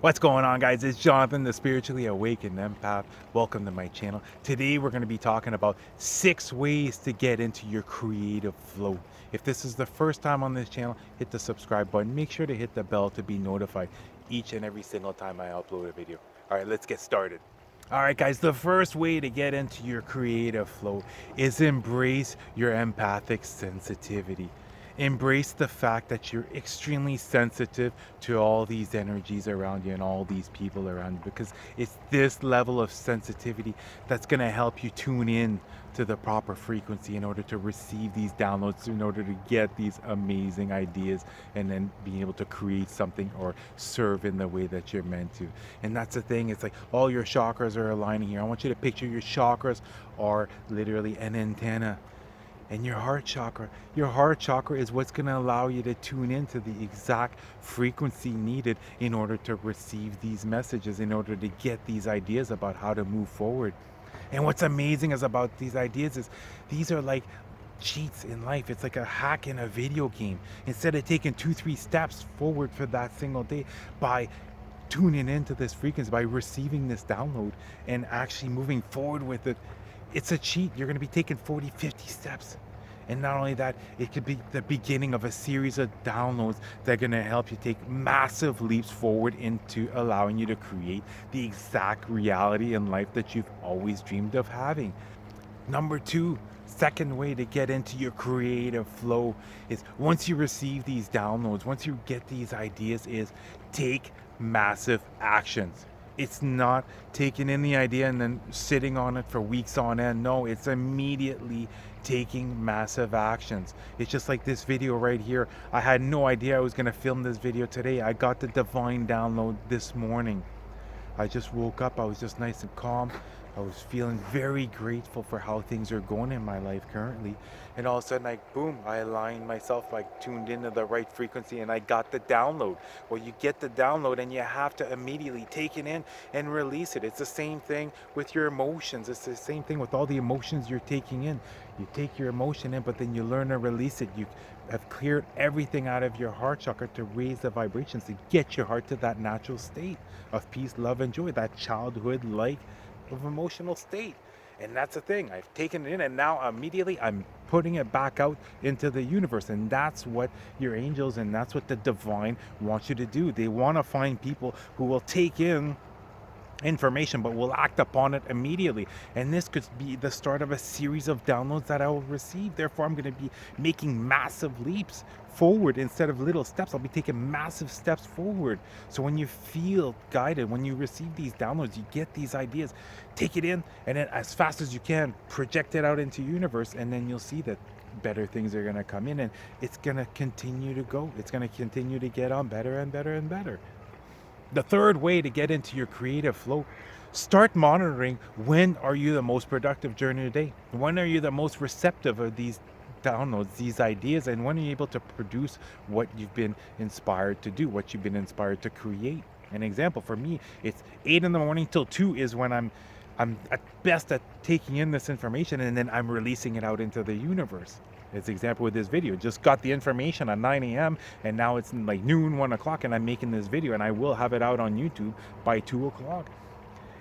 What's going on, guys? It's Jonathan, the spiritually awakened empath. Welcome to my channel. Today we're going to be talking about 6 ways to get into your creative flow. If this is the first time on this channel, hit the subscribe button. Make sure to hit the bell to be notified each and every single time I upload a video. All right, let's get started. All right, guys, the first way to get into your creative flow is embrace your empathic sensitivity. Embrace the fact that you're extremely sensitive to all these energies around you and all these people around you, because it's this level of sensitivity that's going to help you tune in to the proper frequency in order to receive these downloads, in order to get these amazing ideas and then be able to create something or serve in the way that you're meant to. And that's the thing, it's like all your chakras are aligning here. I want you to picture your chakras are literally an antenna. And your heart chakra is what's going to allow you to tune into the exact frequency needed in order to receive these messages, in order to get these ideas about how to move forward. And what's amazing is about these ideas is these are like cheats in life. It's like a hack in a video game. Instead of taking 2-3 steps forward for that single day by tuning into this frequency, by receiving this download and actually moving forward with it, it's a cheat. You're going to be taking 40-50 steps. And not only that, it could be the beginning of a series of downloads that are going to help you take massive leaps forward into allowing you to create the exact reality in life that you've always dreamed of having. Number two, second way to get into your creative flow is once you receive these downloads, once you get these ideas, is take massive actions. It's not taking in the idea and then sitting on it for weeks on end. No, it's immediately taking massive actions. It's just like this video right here. I had no idea I was going to film this video today. I got the divine download this morning. I just woke up. I was just nice and calm. I was feeling very grateful for how things are going in my life currently. And all of a sudden, boom, I aligned myself, tuned into the right frequency, and I got the download. Well, you get the download and you have to immediately take it in and release it. It's the same thing with your emotions. It's the same thing with all the emotions you're taking in. You take your emotion in, but then you learn to release it. You have cleared everything out of your heart chakra to raise the vibrations, to get your heart to that natural state of peace, love, and joy, that childhood-like of emotional state. And that's the thing, I've taken it in and now immediately I'm putting it back out into the universe. And that's what your angels and that's what the divine wants you to do. They want to find people who will take in information but will act upon it immediately, and this could be the start of a series of downloads that I will receive. Therefore, I'm going to be making massive leaps forward instead of little steps. I'll be taking massive steps forward. So when you feel guided, when you receive these downloads, you get these ideas, take it in and then as fast as you can project it out into the universe, and then you'll see that better things are going to come in and it's going to continue to go. It's going to continue to get on better and better and better. The third way to get into your creative flow, start monitoring when are you the most productive during the day? When are you the most receptive of these downloads, these ideas, and when are you able to produce what you've been inspired to do, what you've been inspired to create? An example for me, it's 8 in the morning till 2 is when I'm at best at taking in this information and then I'm releasing it out into the universe. As example with this video, just got the information at 9 a.m. and now it's like noon, 1 o'clock, and I'm making this video and I will have it out on YouTube by 2 o'clock.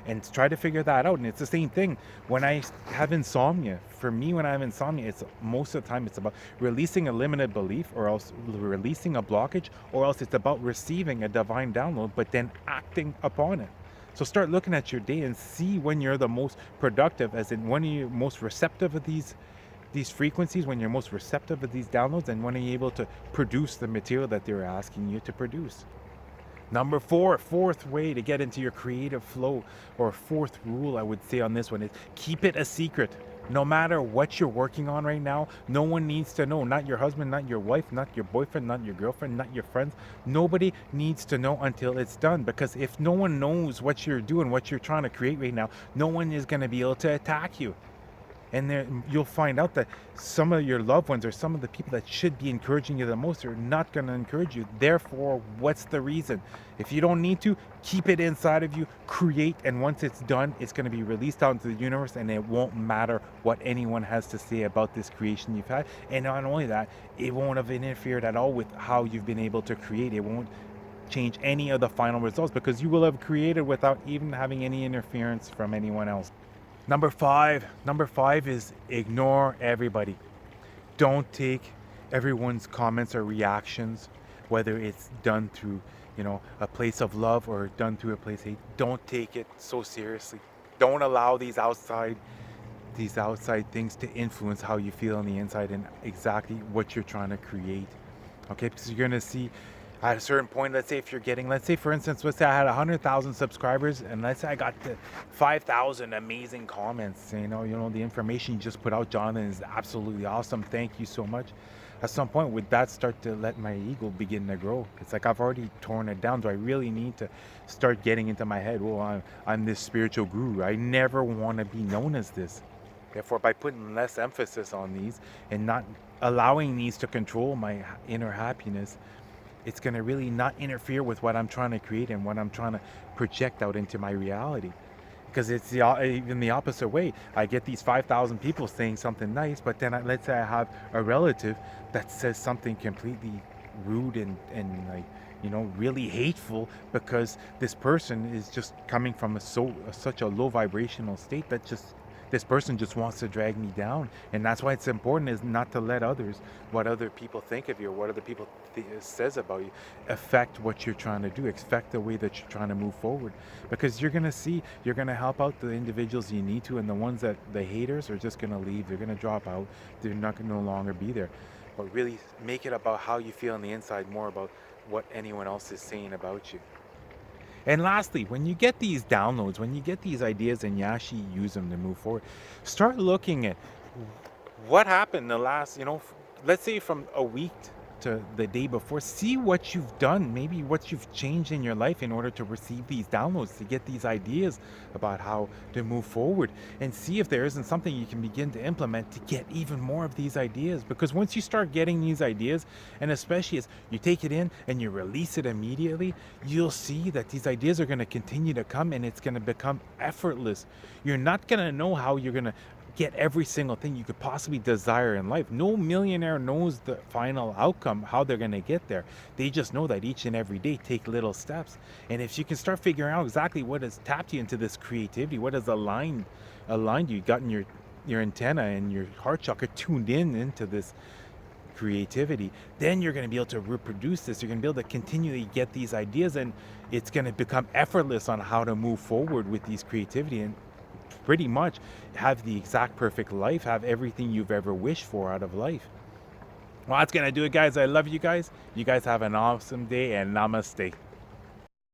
And try to figure that out. And it's the same thing when I have insomnia. For me, when I have insomnia, it's most of the time it's about releasing a limited belief or else releasing a blockage, or else it's about receiving a divine download but then acting upon it. So start looking at your day and see when you're the most productive, as in when you're most receptive of these frequencies, when you're most receptive of these downloads, and when are you able to produce the material that they're asking you to produce. Number four, fourth way to get into your creative flow, or fourth rule I would say on this one, is keep it a secret. No matter what you're working on right now, no one needs to know. Not your husband, not your wife, not your boyfriend, not your girlfriend, not your friends. Nobody needs to know until it's done, because if no one knows what you're doing, what you're trying to create right now, no one is going to be able to attack you. And then you'll find out that some of your loved ones or some of the people that should be encouraging you the most are not going to encourage you. Therefore, what's the reason? If you don't need to, keep it inside of you, create, and once it's done, it's going to be released out into the universe, and it won't matter what anyone has to say about this creation you've had. And not only that, it won't have interfered at all with how you've been able to create. It won't change any of the final results because you will have created without even having any interference from anyone else. Number five is ignore everybody. Don't take everyone's comments or reactions, whether it's done through, a place of love or done through a place of hate. Don't take it so seriously. Don't allow these outside things to influence how you feel on the inside and exactly what you're trying to create. Okay, because you're gonna see at a certain point, let's say if you're getting, let's say for instance, let's say I had 100,000 subscribers, and let's say I got to 5,000 amazing comments saying, oh, the information you just put out, Jonathan, is absolutely awesome. Thank you so much. At some point, would that start to let my ego begin to grow? It's like I've already torn it down. Do I really need to start getting into my head? Well, I'm this spiritual guru. I never want to be known as this. Therefore, by putting less emphasis on these and not allowing these to control my inner happiness, it's going to really not interfere with what I'm trying to create and what I'm trying to project out into my reality. Because it's even the opposite way. I get these 5,000 people saying something nice, but then let's say I have a relative that says something completely rude and like, really hateful, because this person is just coming from such a low vibrational state that just this person just wants to drag me down. And that's why it's important is not to let what other people think of you, or what other people says about you, affect what you're trying to do, affect the way that you're trying to move forward. Because you're going to help out the individuals you need to, and the ones that the haters are just going to leave. They're going to drop out. They're not going to no longer be there. But really make it about how you feel on the inside, more about what anyone else is saying about you. And lastly, when you get these downloads, when you get these ideas and you actually use them to move forward, start looking at what happened the last, let's say from a week to the day before. See what you've done, maybe what you've changed in your life in order to receive these downloads, to get these ideas about how to move forward, and see if there isn't something you can begin to implement to get even more of these ideas. Because once you start getting these ideas, and especially as you take it in and you release it immediately, you'll see that these ideas are going to continue to come, and it's going to become effortless. You're not going to know how you're going to get every single thing you could possibly desire in life. No millionaire knows the final outcome, how they're going to get there. They just know that each and every day take little steps. And if you can start figuring out exactly what has tapped you into this creativity, what has aligned you, gotten your antenna and your heart chakra tuned into this creativity, then you're going to be able to reproduce this. You're going to be able to continually get these ideas, and it's going to become effortless on how to move forward with these creativity, and pretty much have the exact perfect life, have everything you've ever wished for out of life. Well, that's going to do it, guys. I love you guys. You guys have an awesome day, and namaste.